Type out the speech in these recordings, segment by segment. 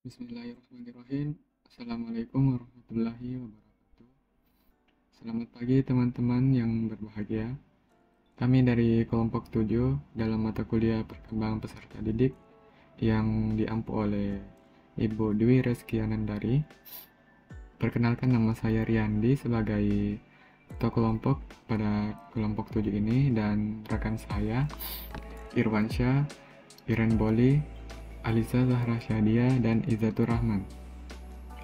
Bismillahirrahmanirrahim. Assalamualaikum warahmatullahi wabarakatuh. Selamat pagi teman-teman yang berbahagia. Kami dari kelompok 7 dalam mata kuliah perkembangan peserta didik yang diampu oleh Ibu Dwi Reski Anandari. Perkenalkan, nama saya Riyandi sebagai ketua kelompok pada kelompok 7 ini, dan rekan saya Irwansyah, Iren Boli, Alisa Zahra Syadia, dan Izzatur Rahman.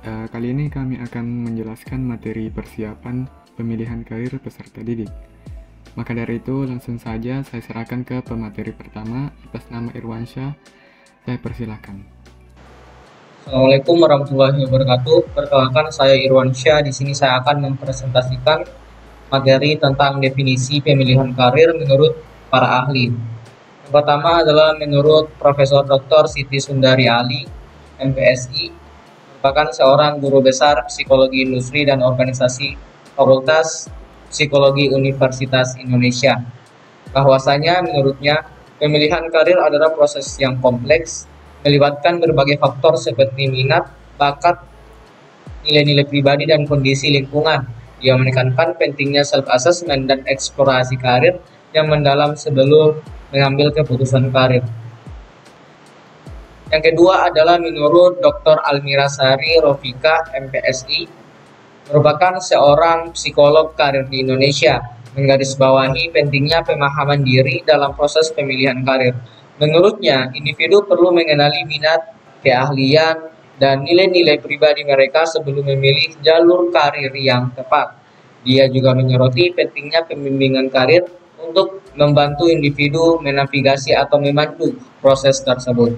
Kali ini kami akan menjelaskan materi persiapan pemilihan karir peserta didik. Maka dari itu langsung saja saya serahkan ke pemateri pertama. Atas nama Irwansyah, saya persilahkan. Assalamualaikum warahmatullahi wabarakatuh. Perkenalkan, saya Irwansyah. Di sini saya akan mempresentasikan materi tentang definisi pemilihan karir menurut para ahli. Yang pertama adalah menurut Profesor Dr. Siti Sundari Ali, MPSI, merupakan seorang guru besar psikologi industri dan organisasi Fakultas Psikologi Universitas Indonesia. Bahwasanya menurutnya pemilihan karir adalah proses yang kompleks, melibatkan berbagai faktor seperti minat, bakat, nilai-nilai pribadi, dan kondisi lingkungan. Dia menekankan pentingnya self-assessment dan eksplorasi karir yang mendalam sebelum mengambil keputusan karir. Yang kedua adalah menurut Dr. Almira Sari Rofika, MPSI, merupakan seorang psikolog karir di Indonesia, menggarisbawahi pentingnya pemahaman diri dalam proses pemilihan karir. Menurutnya, individu perlu mengenali minat, keahlian, dan nilai-nilai pribadi mereka sebelum memilih jalur karir yang tepat. Dia juga menyoroti pentingnya pembimbingan karir untuk membantu individu menavigasi atau memandu proses tersebut.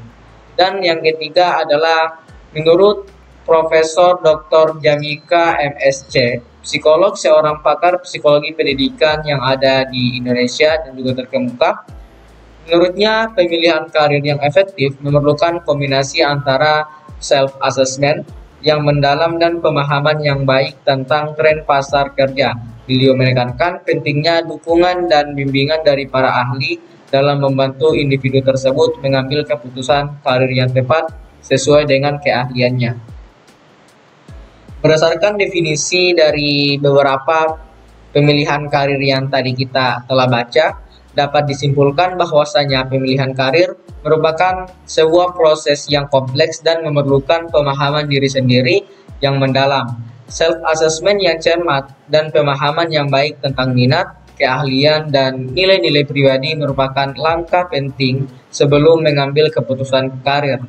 Dan yang ketiga adalah menurut Profesor Dr. Jamika MSc, psikolog, seorang pakar psikologi pendidikan yang ada di Indonesia dan juga terkemuka. Menurutnya, pemilihan karir yang efektif memerlukan kombinasi antara self-assessment yang mendalam dan pemahaman yang baik tentang tren pasar kerja. Beliau menekankan pentingnya dukungan dan bimbingan dari para ahli dalam membantu individu tersebut mengambil keputusan karir yang tepat sesuai dengan keahliannya. Berdasarkan definisi dari beberapa pemilihan karir yang tadi kita telah baca, dapat disimpulkan bahwasanya pemilihan karir merupakan sebuah proses yang kompleks dan memerlukan pemahaman diri sendiri yang mendalam, self-assessment yang cermat, dan pemahaman yang baik tentang minat, keahlian, dan nilai-nilai pribadi merupakan langkah penting sebelum mengambil keputusan karir.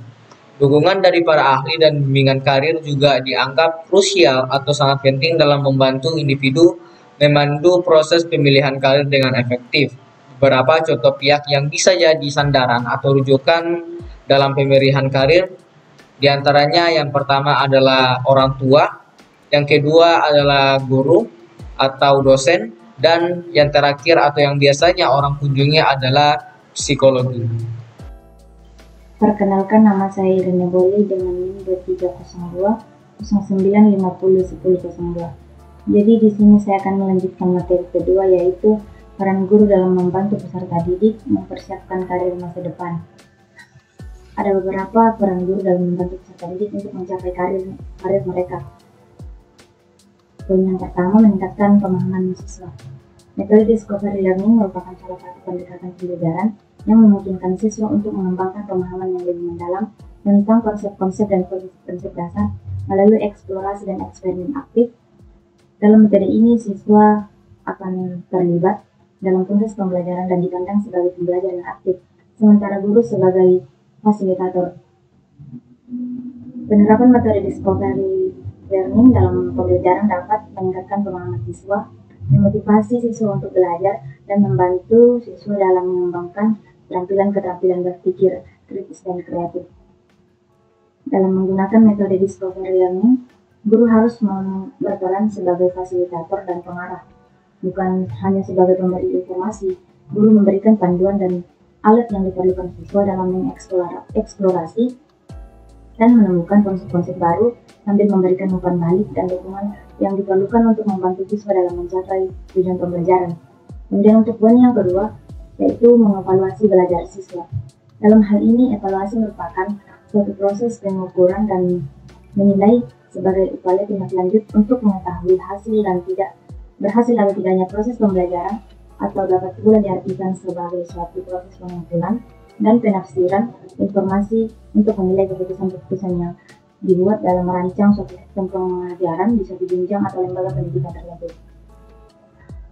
Dukungan dari para ahli dan bimbingan karir juga dianggap krusial atau sangat penting dalam membantu individu memandu proses pemilihan karir dengan efektif. Beberapa contoh pihak yang bisa jadi sandaran atau rujukan dalam pemilihan karir, diantaranya yang pertama adalah orang tua, yang kedua adalah guru atau dosen, dan yang terakhir atau yang biasanya orang kunjungi adalah psikologi. Perkenalkan, nama saya Irene Boli dengan NIM 2302 09501002. Jadi di sini saya akan melanjutkan materi kedua, yaitu peran guru dalam membantu peserta didik mempersiapkan karir masa depan. Ada beberapa peran guru dalam membantu peserta didik untuk mencapai karir mereka. Poin yang pertama, meningkatkan pemahaman siswa. Metode discovery learning merupakan salah satu pendekatan pembelajaran yang memungkinkan siswa untuk mengembangkan pemahaman yang lebih mendalam tentang konsep-konsep dan prinsip dasar melalui eksplorasi dan eksperimen aktif. Dalam metode ini, siswa akan terlibat dalam proses pembelajaran dan dipandang sebagai pembelajar yang aktif, sementara guru sebagai fasilitator. Penerapan metode discovery learning dalam pembelajaran dapat meningkatkan pemahaman siswa, memotivasi siswa untuk belajar, dan membantu siswa dalam mengembangkan keterampilan berpikir kritis dan kreatif. Dalam menggunakan metode discovery learning, guru harus berperan sebagai fasilitator dan pengarah, bukan hanya sebagai pemberi informasi. Guru memberikan panduan dan alat yang diperlukan siswa dalam mengeksplorasi dan menemukan konsep-konsep baru, sambil memberikan umpan balik dan dukungan yang diperlukan untuk membantu siswa dalam mencapai tujuan pembelajaran. Kemudian untuk poin yang kedua, yaitu mengevaluasi belajar siswa. Dalam hal ini, evaluasi merupakan suatu proses pengukuran dan menilai sebagai upaya tindak lanjut untuk mengetahui hasil dan tidak berhasil atau tidaknya proses pembelajaran, atau dapat pula diartikan sebagai suatu proses pengumpulan dan penafsiran informasi untuk menilai keputusan-keputusan yang dibuat dalam merancang suatu sistem pengajaran di suatu jenjang atau lembaga pendidikan tertentu.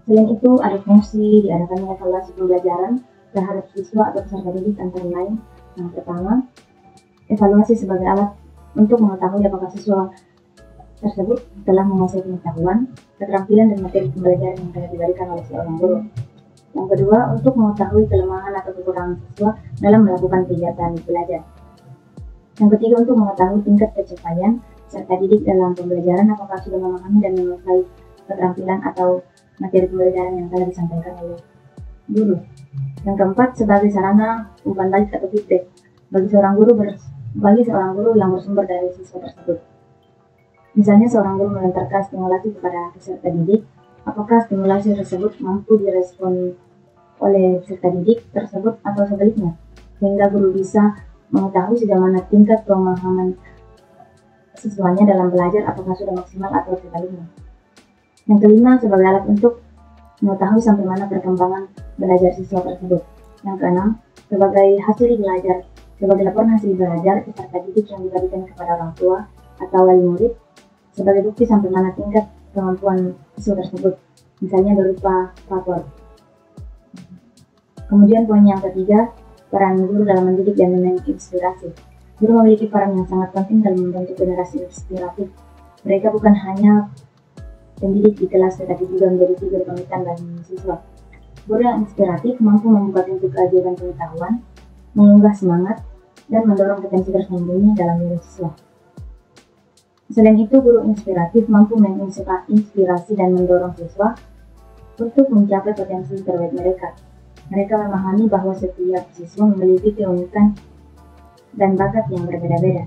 Selain itu, ada fungsi diadakannya evaluasi pembelajaran terhadap siswa atau peserta didik antara lain. Yang pertama, evaluasi sebagai alat untuk mengetahui apakah siswa tersebut telah menguasai pengetahuan, keterampilan, dan materi pembelajaran yang telah diberikan oleh seorang guru. Yang kedua, untuk mengetahui kelemahan atau kekurangan siswa dalam melakukan kegiatan belajar. Yang ketiga, untuk mengetahui tingkat pencapaian peserta didik dalam pembelajaran, apakah sudah memahami dan menguasai keterampilan atau materi pembelajaran yang telah disampaikan oleh guru. Yang keempat, sebagai sarana umpan balik atau feedback bagi seorang guru yang bersumber dari siswa tersebut. Misalnya, seorang guru melontarkan stimulasi kepada peserta didik, apakah stimulasi tersebut mampu direspon oleh peserta didik tersebut atau sebaliknya, sehingga guru bisa mengetahui sejauh mana tingkat pemahaman siswanya dalam belajar, apakah sudah maksimal atau sebaliknya. Yang kelima, sebagai alat untuk mengetahui sampai mana perkembangan belajar siswa tersebut. Yang keenam, sebagai hasil belajar, sebagai laporan hasil belajar peserta didik yang diberikan kepada orang tua atau wali murid, sebagai bukti sampai mana tingkat kemampuan siswa tersebut, misalnya berupa rapor. Kemudian poin yang ketiga, peran guru dalam mendidik dan menginspirasi. Guru memiliki peran yang sangat penting dalam membentuk generasi inspiratif. Mereka bukan hanya pendidik di kelas, tetapi juga menjadi figur pemikiran bagi siswa. Guru yang inspiratif mampu membuka pintu keajaiban pengetahuan, mengunggah semangat, dan mendorong potensi tersembunyi dalam diri siswa. Selain itu, guru inspiratif mampu menginspirasi dan mendorong siswa untuk mencapai potensi terbaik mereka. Mereka memahami bahwa setiap siswa memiliki keunikan dan bakat yang berbeda-beda.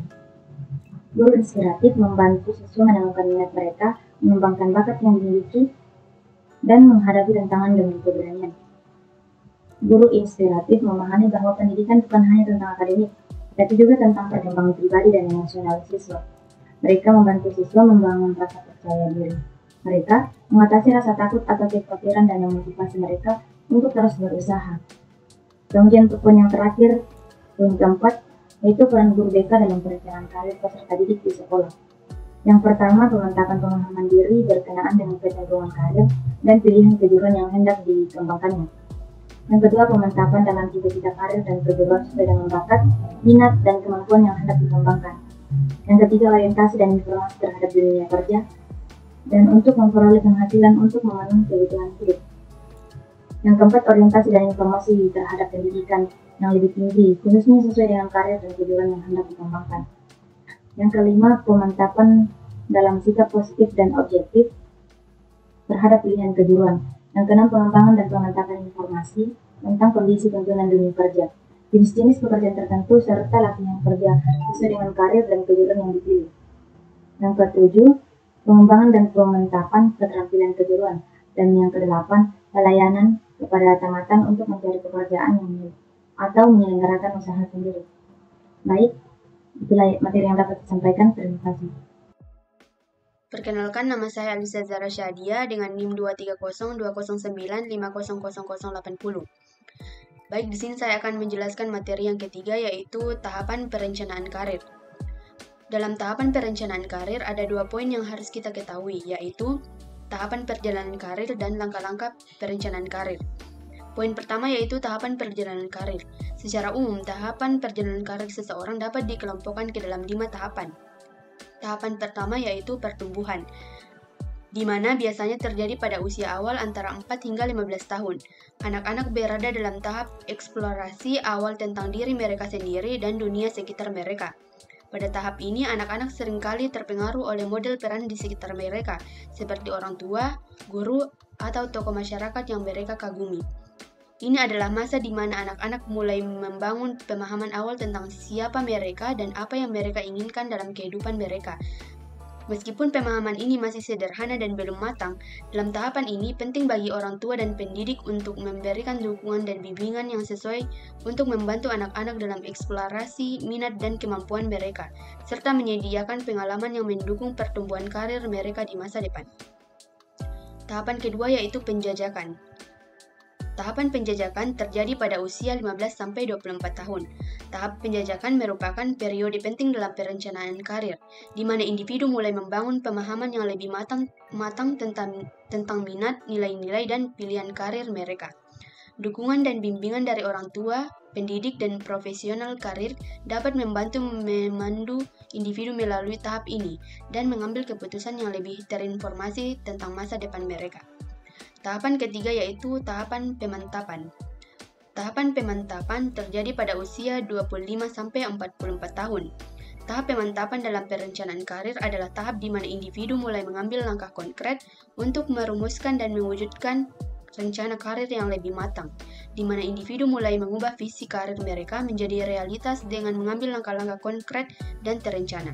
Guru inspiratif membantu siswa menemukan minat mereka, mengembangkan bakat yang dimiliki, dan menghadapi tantangan dengan keberanian. Guru inspiratif memahami bahwa pendidikan bukan hanya tentang akademik, tapi juga tentang perkembangan pribadi dan emosional siswa. Mereka membantu siswa membangun rasa percaya diri. Mereka mengatasi rasa takut atau kekhawatiran dan memotivasi mereka untuk terus berusaha. Kemudian poin yang terakhir, poin keempat, yaitu peran guru BK dalam perencanaan karir peserta didik di sekolah. Yang pertama, pemantapan pemahaman diri berkenaan dengan kecenderungan karir dan pilihan kejuruan yang hendak dikembangkannya. Yang kedua, pemantapan dalam cita-cita karir dan kejuruan sesuai dengan bakat, minat, dan kemampuan yang hendak dikembangkan. Yang ketiga, orientasi dan informasi terhadap dunia kerja dan untuk memperoleh penghasilan untuk memenuhi kebutuhan hidup. Yang keempat, orientasi dan informasi terhadap pendidikan yang lebih tinggi, khususnya sesuai dengan karir dan kejuruan yang hendak dikembangkan. Yang kelima, pemantapan dalam sikap positif dan objektif terhadap pilihan kejuruan. Yang keenam, pengembangan dan pemantapan informasi tentang kondisi tuntunan dunia kerja, jenis-jenis pekerjaan tertentu, serta latihan kerja sesuai dengan karir dan kejuruan yang dipilih. Yang ketujuh, pengembangan dan pemantapan keterampilan kejuruan. Dan yang kedelapan, pelayanan kepada tamatan untuk mencari pekerjaan atau menyelenggarakan usaha sendiri. Baik, itulah materi yang dapat disampaikan. Terima kasih. Perkenalkan, nama saya Alisa Zara Syadia dengan NIM 2302095000080. Baik, di sini saya akan menjelaskan materi yang ketiga, yaitu tahapan perencanaan karir. Dalam tahapan perencanaan karir ada 2 poin yang harus kita ketahui, yaitu tahapan perjalanan karir dan langkah-langkah perencanaan karir. Poin pertama yaitu tahapan perjalanan karir. Secara umum, tahapan perjalanan karir seseorang dapat dikelompokkan ke dalam 5 tahapan. Tahapan pertama yaitu pertumbuhan, di mana biasanya terjadi pada usia awal antara 4 hingga 15 tahun. Anak-anak berada dalam tahap eksplorasi awal tentang diri mereka sendiri dan dunia sekitar mereka. Pada tahap ini, anak-anak seringkali terpengaruh oleh model peran di sekitar mereka, seperti orang tua, guru, atau tokoh masyarakat yang mereka kagumi. Ini adalah masa di mana anak-anak mulai membangun pemahaman awal tentang siapa mereka dan apa yang mereka inginkan dalam kehidupan mereka. Meskipun pemahaman ini masih sederhana dan belum matang, dalam tahapan ini penting bagi orang tua dan pendidik untuk memberikan dukungan dan bimbingan yang sesuai untuk membantu anak-anak dalam eksplorasi, minat, dan kemampuan mereka, serta menyediakan pengalaman yang mendukung pertumbuhan karir mereka di masa depan. Tahapan kedua yaitu penjajakan. Tahapan penjajakan terjadi pada usia 15-24 tahun. Tahap penjajakan merupakan periode penting dalam perencanaan karir, di mana individu mulai membangun pemahaman yang lebih matang tentang minat, nilai-nilai, dan pilihan karir mereka. Dukungan dan bimbingan dari orang tua, pendidik, dan profesional karir dapat membantu memandu individu melalui tahap ini dan mengambil keputusan yang lebih terinformasi tentang masa depan mereka. Tahapan ketiga yaitu tahapan pemantapan. Tahapan pemantapan terjadi pada usia 25-44 tahun. Tahap pemantapan dalam perencanaan karir adalah tahap di mana individu mulai mengambil langkah konkret untuk merumuskan dan mewujudkan rencana karir yang lebih matang, di mana individu mulai mengubah visi karir mereka menjadi realitas dengan mengambil langkah-langkah konkret dan terencana.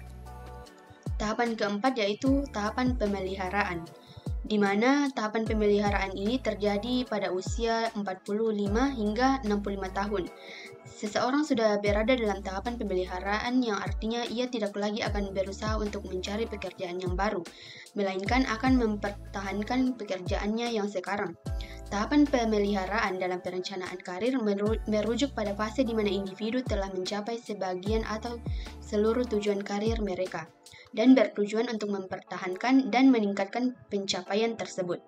Tahapan keempat yaitu tahapan pemeliharaan, di mana tahapan pemeliharaan ini terjadi pada usia 45 hingga 65 tahun. Seseorang sudah berada dalam tahapan pemeliharaan yang artinya ia tidak lagi akan berusaha untuk mencari pekerjaan yang baru, melainkan akan mempertahankan pekerjaannya yang sekarang. Tahapan pemeliharaan dalam perencanaan karir merujuk pada fase di mana individu telah mencapai sebagian atau seluruh tujuan karir mereka, dan bertujuan untuk mempertahankan dan meningkatkan pencapaian tersebut.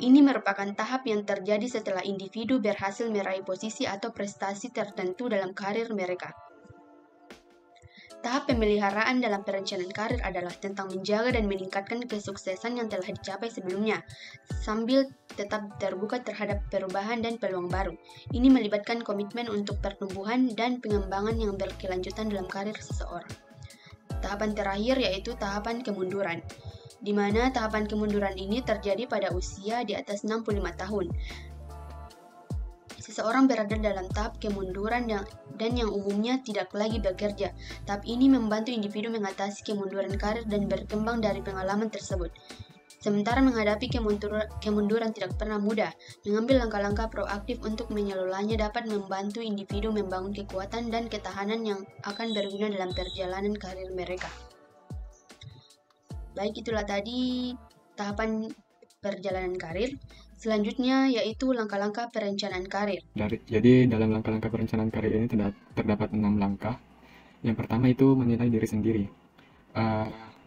Ini merupakan tahap yang terjadi setelah individu berhasil meraih posisi atau prestasi tertentu dalam karir mereka. Tahap pemeliharaan dalam perencanaan karir adalah tentang menjaga dan meningkatkan kesuksesan yang telah dicapai sebelumnya, sambil tetap terbuka terhadap perubahan dan peluang baru. Ini melibatkan komitmen untuk pertumbuhan dan pengembangan yang berkelanjutan dalam karir seseorang. Tahapan terakhir yaitu tahapan kemunduran, di mana tahapan kemunduran ini terjadi pada usia di atas 65 tahun. Seseorang berada dalam tahap kemunduran dan yang umumnya tidak lagi bekerja. Tahap ini membantu individu mengatasi kemunduran karir dan berkembang dari pengalaman tersebut. Sementara menghadapi kemunduran tidak pernah mudah, mengambil langkah-langkah proaktif untuk mengelolanya dapat membantu individu membangun kekuatan dan ketahanan yang akan berguna dalam perjalanan karir mereka. Baik, itulah tadi tahapan perjalanan karir. Selanjutnya yaitu langkah-langkah perencanaan karir. Jadi dalam langkah-langkah perencanaan karir ini terdapat 6 langkah. Yang pertama itu menilai diri sendiri.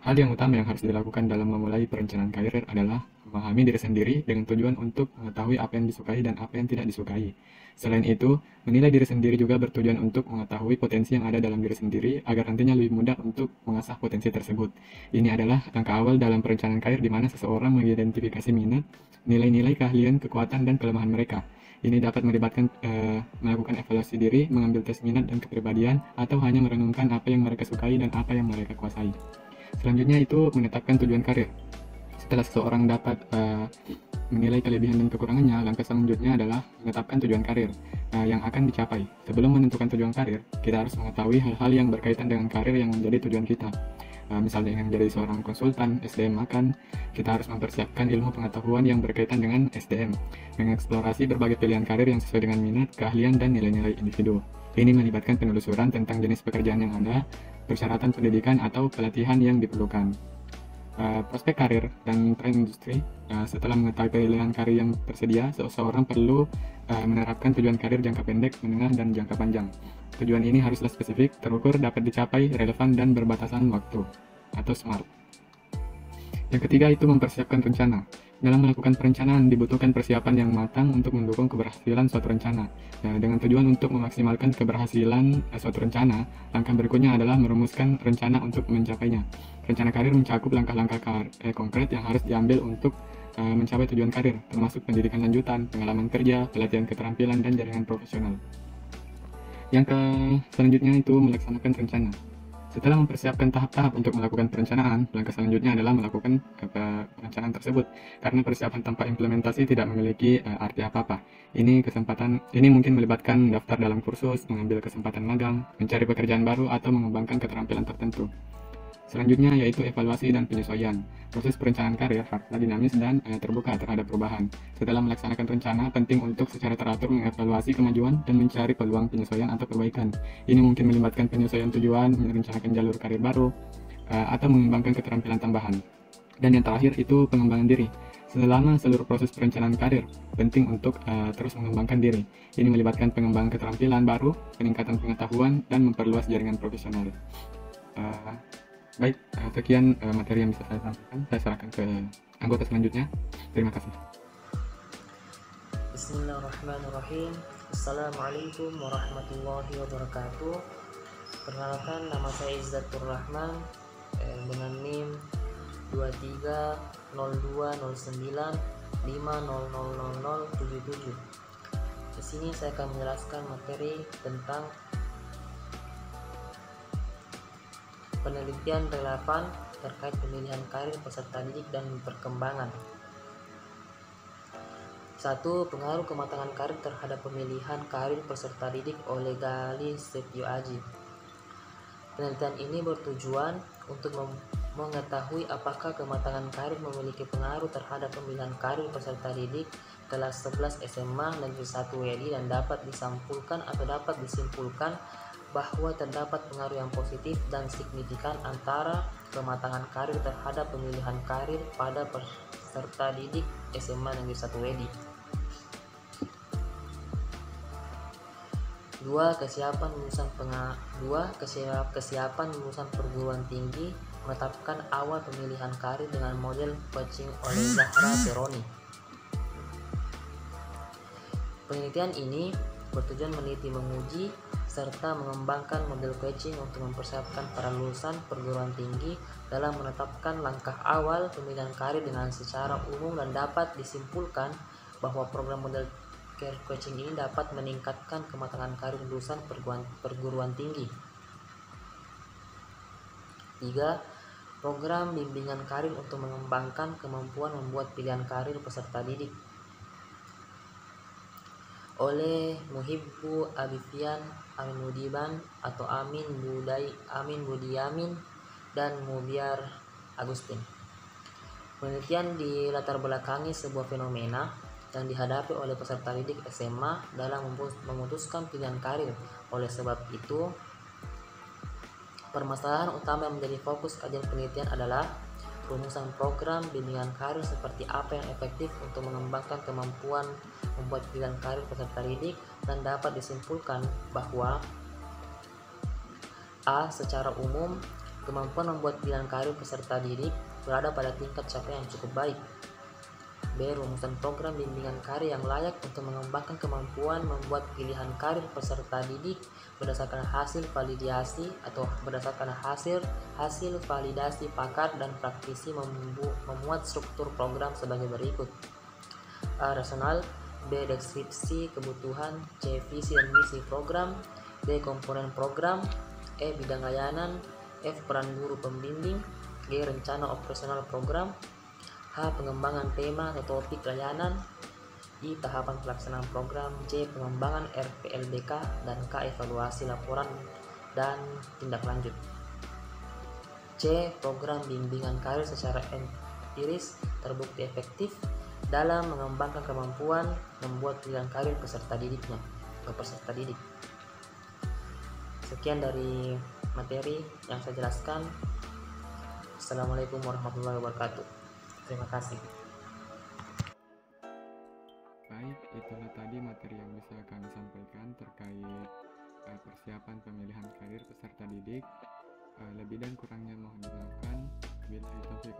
Hal yang utama yang harus dilakukan dalam memulai perencanaan karir adalah memahami diri sendiri dengan tujuan untuk mengetahui apa yang disukai dan apa yang tidak disukai. Selain itu, menilai diri sendiri juga bertujuan untuk mengetahui potensi yang ada dalam diri sendiri agar nantinya lebih mudah untuk mengasah potensi tersebut. Ini adalah langkah awal dalam perencanaan karir di mana seseorang mengidentifikasi minat, nilai-nilai keahlian, kekuatan, dan kelemahan mereka. Ini dapat melibatkan melakukan evaluasi diri, mengambil tes minat dan kepribadian, atau hanya merenungkan apa yang mereka sukai dan apa yang mereka kuasai. Selanjutnya itu menetapkan tujuan karir. Setelah seseorang dapat menilai kelebihan dan kekurangannya, langkah selanjutnya adalah menetapkan tujuan karir yang akan dicapai. Sebelum menentukan tujuan karir, kita harus mengetahui hal-hal yang berkaitan dengan karir yang menjadi tujuan kita. Misalnya yang menjadi seorang konsultan, SDM makan, kita harus mempersiapkan ilmu pengetahuan yang berkaitan dengan SDM, mengeksplorasi berbagai pilihan karir yang sesuai dengan minat, keahlian, dan nilai-nilai individu. Ini melibatkan penelusuran tentang jenis pekerjaan yang ada, persyaratan pendidikan atau pelatihan yang diperlukan. Prospek karir dan tren industri. Setelah mengetahui pilihan karir yang tersedia, seseorang perlu menerapkan tujuan karir jangka pendek, menengah, dan jangka panjang. Tujuan ini haruslah spesifik, terukur, dapat dicapai, relevan, dan berbatasan waktu, atau SMART. Yang ketiga itu mempersiapkan rencana. Dalam melakukan perencanaan dibutuhkan persiapan yang matang untuk mendukung keberhasilan suatu rencana. Dengan tujuan untuk memaksimalkan keberhasilan suatu rencana, langkah berikutnya adalah merumuskan rencana untuk mencapainya. Rencana karir mencakup langkah-langkah konkret yang harus diambil untuk mencapai tujuan karir, termasuk pendidikan lanjutan, pengalaman kerja, pelatihan keterampilan, dan jaringan profesional. Yang selanjutnya itu melaksanakan rencana. Setelah mempersiapkan tahap-tahap untuk melakukan perencanaan, langkah selanjutnya adalah melakukan perencanaan tersebut. Karena persiapan tanpa implementasi tidak memiliki arti apa-apa. Ini mungkin melibatkan daftar dalam kursus, mengambil kesempatan magang, mencari pekerjaan baru, atau mengembangkan keterampilan tertentu. Selanjutnya yaitu evaluasi dan penyesuaian. Proses perencanaan karir haruslah dinamis dan terbuka terhadap perubahan. Setelah melaksanakan rencana, penting untuk secara teratur mengevaluasi kemajuan dan mencari peluang penyesuaian atau perbaikan. Ini mungkin melibatkan penyesuaian tujuan, merencanakan jalur karir baru, atau mengembangkan keterampilan tambahan. Dan yang terakhir itu pengembangan diri. Selama seluruh proses perencanaan karir, penting untuk terus mengembangkan diri. Ini melibatkan pengembangan keterampilan baru, peningkatan pengetahuan, dan memperluas jaringan profesional. Baik, sekian materi yang bisa saya sampaikan. Saya serahkan ke anggota selanjutnya. Terima kasih. Bismillahirrahmanirrahim. Assalamualaikum warahmatullahi wabarakatuh. Perkenalkan, nama saya Izzatur Rahman dengan NIM 230209500077. Di sini saya akan menjelaskan materi tentang penelitian relevan terkait pemilihan karir peserta didik dan perkembangan. 1. Pengaruh kematangan karir terhadap pemilihan karir peserta didik oleh Gali Setio Aji. Penelitian ini bertujuan untuk mengetahui apakah kematangan karir memiliki pengaruh terhadap pemilihan karir peserta didik kelas 11 SMA Negeri 1 WDI dan dapat disampulkan atau dapat disimpulkan bahwa terdapat pengaruh yang positif dan signifikan antara kematangan karir terhadap pemilihan karir pada peserta didik SMA Negeri 1 WDI. 2. Kesiapan lulusan perguruan tinggi menetapkan awal pemilihan karir dengan model coaching oleh Zahra Peroni. Penelitian ini bertujuan meneliti, menguji, serta mengembangkan model coaching untuk mempersiapkan para lulusan perguruan tinggi dalam menetapkan langkah awal pemilihan karir dengan secara umum dan dapat disimpulkan bahwa program model career coaching ini dapat meningkatkan kematangan karir lulusan perguruan tinggi. 3. Program bimbingan karir untuk mengembangkan kemampuan membuat pilihan karir peserta didik oleh Muhibbu Abifian Amin Budiman atau Amin Budiamin dan Mubiar Agustin. Penelitian dilatar belakangi sebuah fenomena yang dihadapi oleh peserta didik SMA dalam memutuskan pilihan karir. Oleh sebab itu, permasalahan utama yang menjadi fokus kajian penelitian adalah rumusan program bimbingan karir seperti apa yang efektif untuk mengembangkan kemampuan membuat pilihan karir peserta didik, dan dapat disimpulkan bahwa A. Secara umum, kemampuan membuat pilihan karir peserta didik berada pada tingkat capaian yang cukup baik. B. Rumusan program bimbingan karir yang layak untuk mengembangkan kemampuan membuat pilihan karir peserta didik berdasarkan hasil validasi atau berdasarkan hasil validasi pakar dan praktisi memuat struktur program sebagai berikut. A. Rasional. B. Deskripsi kebutuhan. C. Visi dan misi program. D. Komponen program. E. Bidang layanan. F. Peran guru pembimbing. G. Rencana operasional program. H. Pengembangan tema atau topik layanan. I. Tahapan pelaksanaan program. J. Pengembangan RPLBK. Dan K. Evaluasi laporan dan tindak lanjut. C. Program bimbingan karir secara empiris terbukti efektif dalam mengembangkan kemampuan membuat pilihan karir peserta didik. Sekian dari materi yang saya jelaskan. Assalamualaikum warahmatullahi wabarakatuh. Terima kasih. Baik, itulah tadi materi yang bisa kami sampaikan terkait persiapan pemilihan karir peserta didik. Lebih dan kurangnya mohon dimaafkan. Bila itu